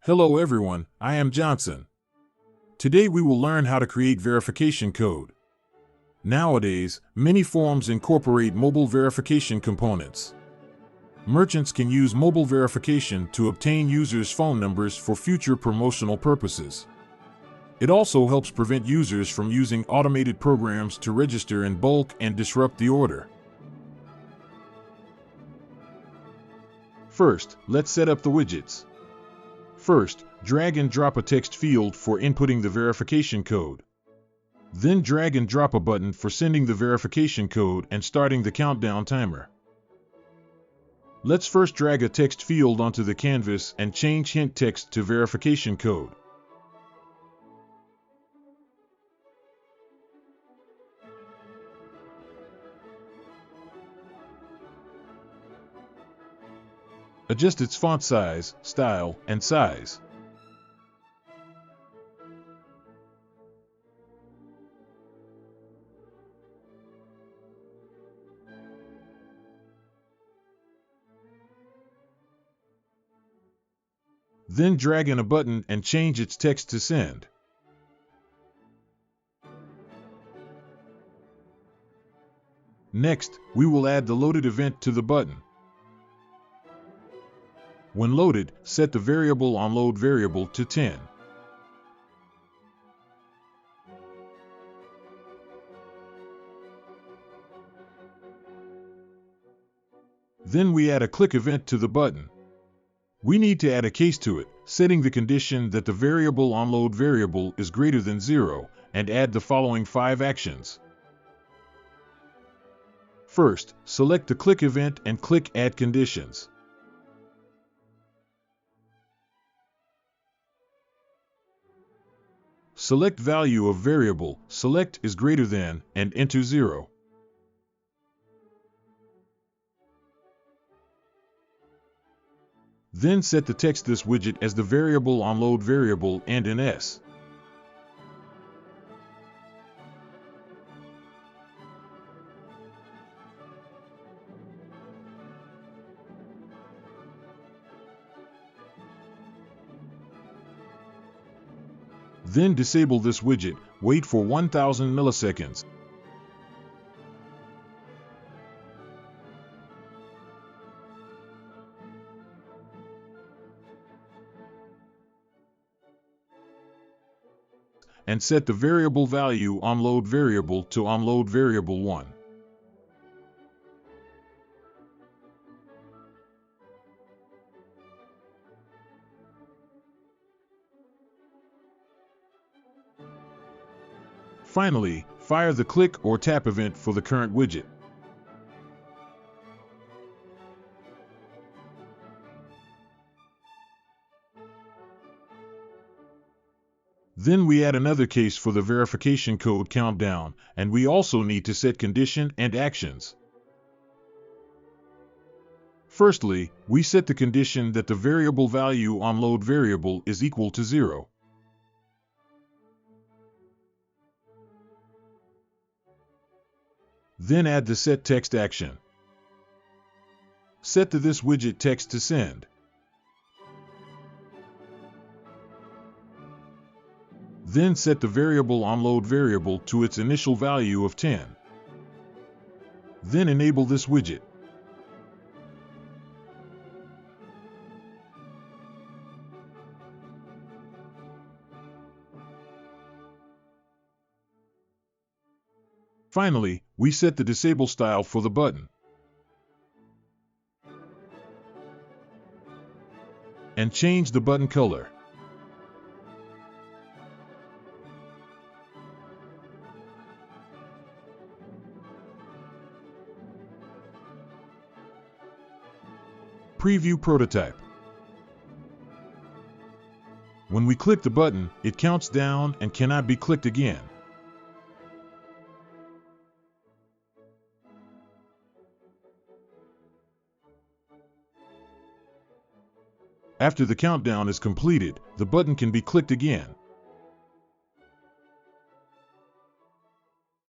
Hello everyone, I am Johnson. Today we will learn how to create verification code. Nowadays, many forms incorporate mobile verification components. Merchants can use mobile verification to obtain users' phone numbers for future promotional purposes. It also helps prevent users from using automated programs to register in bulk and disrupt the order. First, let's set up the widgets. First, drag and drop a text field for inputting the verification code. Then drag and drop a button for sending the verification code and starting the countdown timer. Let's first drag a text field onto the canvas and change hint text to verification code. Adjust its font size, style, and size. Then drag in a button and change its text to send. Next, we will add the loaded event to the button. When loaded, set the variable onload variable to 10. Then we add a click event to the button. We need to add a case to it, setting the condition that the variable onload variable is greater than 0, and add the following 5 actions. First, select the click event and click Add Conditions. Select value of variable, select is greater than, and enter 0. Then set the text this widget as the variable onload variable and an S. Then disable this widget, wait for 1000 milliseconds. And set the variable value onload variable to onload variable 1. Finally, fire the click or tap event for the current widget. Then we add another case for the verification code countdown, and we also need to set condition and actions. Firstly, we set the condition that the variable value onload variable is equal to 0. Then add the set text action. Set the this widget text to send. Then set the variable onload variable to its initial value of 10. Then enable this widget. Finally, we set the disable style for the button. And change the button color. Preview prototype. When we click the button, it counts down and cannot be clicked again. After the countdown is completed, the button can be clicked again.